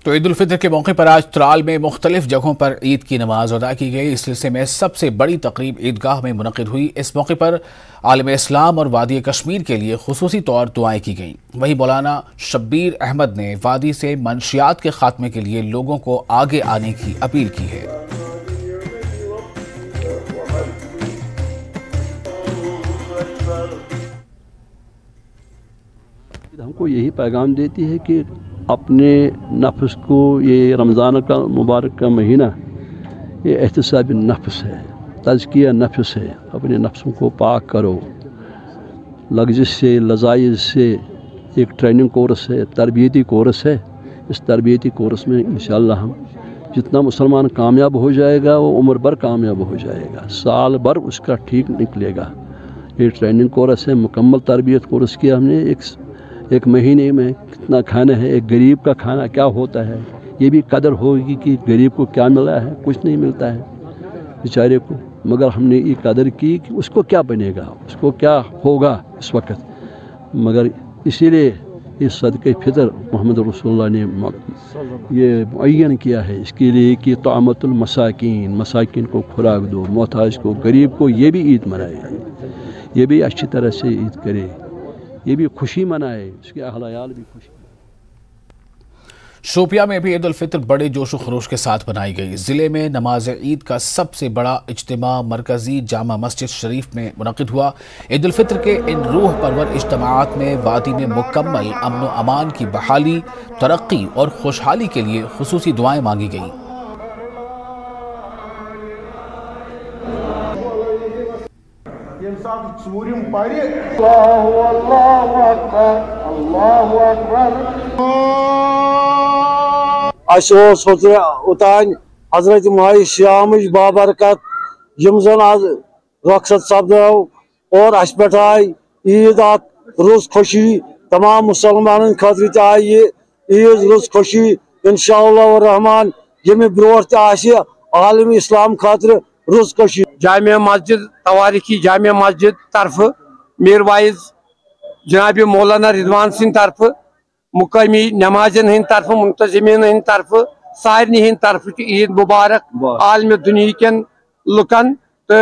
تو عید الفطر کے موقع پر آج ترال میں مختلف جگہوں پر عید کی نماز ادا کی گئی۔ اس سلسلے میں سب سے بڑی تقریب عیدگاہ میں منعقد ہوئی۔ اس موقع پر عالم اسلام اور وادی کشمیر کے لیے خصوصی طور دعائیں کی گئیں۔ وہیں مولانا شبیر احمد نے وادی سے منشیات کے خاتمے کے لیے لوگوں کو آگے آنے کی اپیل کی ہے۔ ہم کو یہی پیغام دیتی ہے کہ اپنے نفس کو، یہ رمضان کا مبارک کا مہینہ یہ احتساب نفس ہے، تزکیہ نفس ہے۔ اپنے نفسوں کو پاک کرو، لغزش سے، لذائذ سے۔ ایک ٹریننگ کورس ہے، تربیتی کورس ہے۔ اس تربیتی کورس میں انشاءاللہ ہم جتنا مسلمان کامیاب ہو جائے گا وہ عمر بھر کامیاب ہو جائے گا، سال بھر اس کا ٹھیک نکلے گا۔ یہ ٹریننگ کورس ہے، مکمل تربیت کورس کیا ہم نے۔ ایک مہینے میں کتنا کھانا ہے، ایک غریب کا کھانا کیا ہوتا ہے، یہ بھی قدر ہوگی کہ غریب کو کیا ملا ہے۔ کچھ نہیں ملتا ہے بیچارے کو، مگر ہم نے یہ قدر کی کہ اس کو کیا بنے گا، اس کو کیا ہوگا اس وقت۔ مگر اسی لیے اس صدقہ فطر محمد رسول اللہ نے یہ معین کیا ہے اس کے لیے کہ طعامت المساکین، مساکین کو خوراک دو، محتاج کو، غریب کو، یہ بھی عید منائے، یہ بھی اچھی طرح سے عید کرے، یہ بھی خوشی منائے، اس کے اہل عیال بھی خوشی۔ شوپیاں میں بھی عید الفطر بڑے جوش و خروش کے ساتھ منائی گئی۔ ضلع میں نماز عید کا سب سے بڑا اجتماع مرکزی جامع مسجد شریف میں منعقد ہوا۔ عید الفطر کے ان روح پرور اجتماعات میں وادی میں مکمل امن و امان کی بحالی، ترقی اور خوشحالی کے لیے خصوصی دعائیں مانگی گئیں۔ اوتان حضرت ماہ شیام بابرکت یم زن آج رخصت سپدو اور اس پہ آئی عید رز خوشی تمام مسلمان خاطر تہ آئی یہ عید رز خوشی انشاءاللہ الرحمن یم برو عالم اسلام خاطر رز خوشی۔ جامع مسجد تواریخی جامع مسجد طرف میر وائز جناب مولانا رضوان سن طرف مقامی نمازن ہند طرف منتظمین ہند طرف سارنی ہند طرف عید مبارک عالم دنیا کن لکن تو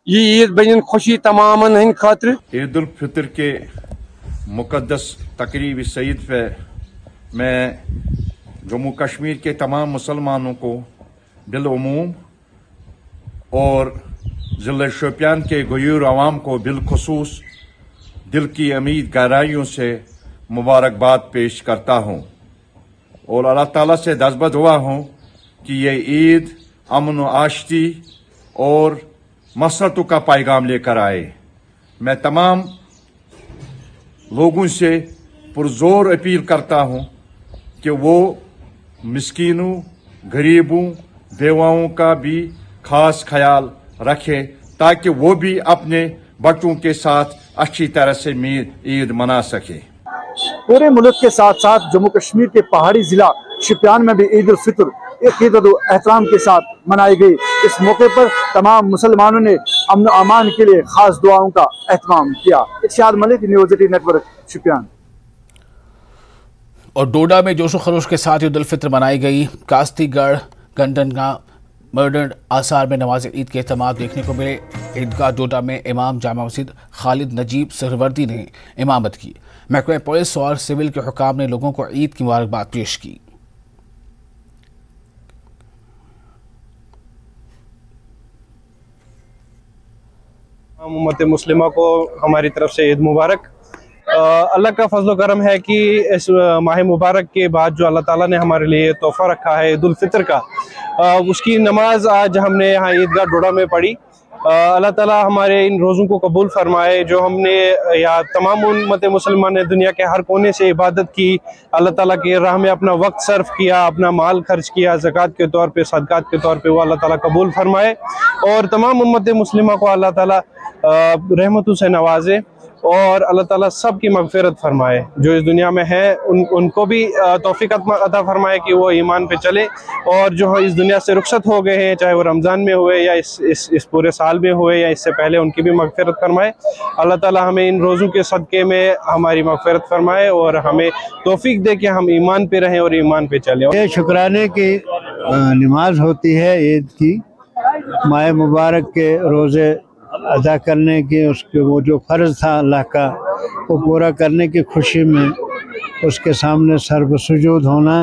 یہ عید بنن خوشی تمام ہند خاطر۔ عید الفطر کے مقدس تقریب سعید پہ میں جموں کشمیر کے تمام مسلمانوں کو بالعموم اور ضلع شوپیان کے غیور عوام کو بالخصوص دل کی امید گہرائیوں سے مبارکباد پیش کرتا ہوں اور اللہ تعالیٰ سے دستبد ہوا ہوں کہ یہ عید امن و آشتی اور مسرتوں کا پیغام لے کر آئے۔ میں تمام لوگوں سے پرزور اپیل کرتا ہوں کہ وہ مسکینوں، غریبوں، بیواؤں کا بھی خاص خیال رکھیں تاکہ وہ بھی اپنے بچوں کے ساتھ اچھی طرح سے عید منا سکیں۔ پورے ملک کے ساتھ ساتھ جموں کشمیر کے پہاڑی ضلع شوپیان میں بھی عید الفطر عقیدت و احترام کے ساتھ منائی گئی۔ اس موقع پر تمام مسلمانوں نے امن و امان کے لیے خاص دعاؤں کا اہتمام کیا۔ ارشاد ملک، نیوز 18 نیٹ ورک، شوپیان۔ اور ڈوڈا میں جوش و خروش کے ساتھ عید الفطر منائی گئی۔ کاستی گڑھ گنڈنگا ماڈرن آثار میں نماز عید کے اہتمام دیکھنے کو ملے۔ عیدگاہ ڈوڈا میں امام جامع مسجد خالد نجیب سہروردی نے امامت کی۔ محکمہ پولیس اور سول کے حکام نے لوگوں کو عید کی مبارکباد پیش کی۔ امت مسلمہ کو ہماری طرف سے عید مبارک۔ اللہ کا فضل و کرم ہے کہ اس ماہ مبارک کے بعد جو اللہ تعالیٰ نے ہمارے لیے تحفہ رکھا ہے عید الفطر کا، اس کی نماز آج ہم نے یہاں عیدگاہ ڈوڈا میں پڑھی۔ اللہ تعالیٰ ہمارے ان روزوں کو قبول فرمائے جو ہم نے یا تمام امت مسلمان نے دنیا کے ہر کونے سے عبادت کی، اللہ تعالیٰ کی راہ میں اپنا وقت صرف کیا، اپنا مال خرچ کیا زکوٰۃ کے طور پہ، صدقات کے طور پہ، وہ اللہ تعالیٰ قبول فرمائے اور تمام امت مسلمہ کو اللہ تعالیٰ رحمتوں سے نوازے اور اللہ تعالیٰ سب کی مغفرت فرمائے. جو اس دنیا میں ہے ان کو بھی توفیق عطا فرمائے کہ وہ ایمان پہ چلے, اور جو اس دنیا سے رخصت ہو گئے ہیں, چاہے وہ رمضان میں ہوئے یا اس پورے سال میں ہوئے یا اس سے پہلے, ان کی بھی مغفرت فرمائے. اللہ تعالیٰ ہمیں ان روزوں کے صدقے میں ہماری مغفرت فرمائے اور ہمیں توفیق دے کہ ہم ایمان پہ رہیں اور ایمان پہ چلیں. یہ شکرانے کی نماز ہوتی ہے عید کی, ماہ مبارک کے روزے ادا کرنے کی, اس کے وہ جو فرض تھا اللہ کا وہ پورا کرنے کی خوشی میں اس کے سامنے سر بسجود ہونا,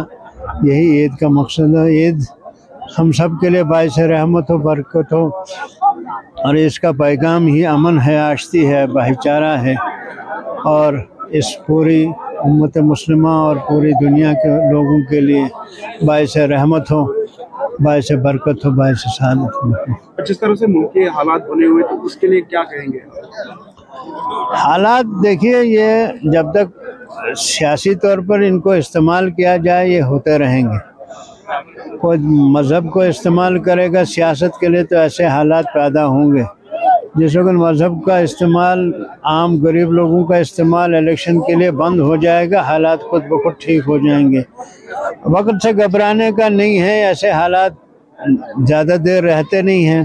یہی عید کا مقصد ہے. عید ہم سب کے لیے باعث رحمت و برکت ہو, اور اس کا پیغام ہی امن ہے, آشتی ہے, بھائی چارہ ہے, اور اس پوری امت مسلمہ اور پوری دنیا کے لوگوں کے لیے باعث رحمت ہو, باعث برکت ہو, باعث سعادت ہو. جس طرح سے ملک کے حالات بنے ہوئے تو اس کے لیے کیا کہیں گے؟ حالات دیکھیے, یہ جب تک سیاسی طور پر ان کو استعمال کیا جائے یہ ہوتے رہیں گے. کوئی مذہب کو استعمال کرے گا سیاست کے لیے تو ایسے حالات پیدا ہوں گے. جس وقت مذہب کا استعمال, عام غریب لوگوں کا استعمال الیکشن کے لیے بند ہو جائے گا, حالات خود بخود ٹھیک ہو جائیں گے. وقت سے گھبرانے کا نہیں ہے, ایسے حالات زیادہ دیر رہتے نہیں ہیں,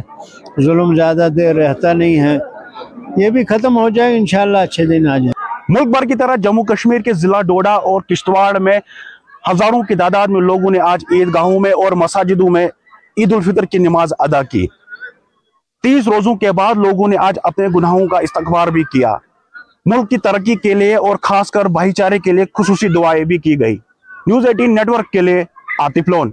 ظلم زیادہ دیر رہتا نہیں ہے, یہ بھی ختم ہو جائے انشاءاللہ, اچھے دن آ جائیں. ملک بھر کی طرح جموں کشمیر کے ضلع ڈوڈا اور کشتواڑ میں ہزاروں کی تعداد میں لوگوں نے آج عیدگاہوں میں اور مساجدوں میں عید الفطر کی نماز ادا کی. 30 روزوں کے بعد لوگوں نے آج اپنے گناہوں کا استغفار بھی کیا. ملک کی ترقی کے لیے اور خاص کر بھائی چارے کے لیے خصوصی دعائیں بھی کی گئی. نیوز 18 نیٹ ورک کے لیے عاطف لون.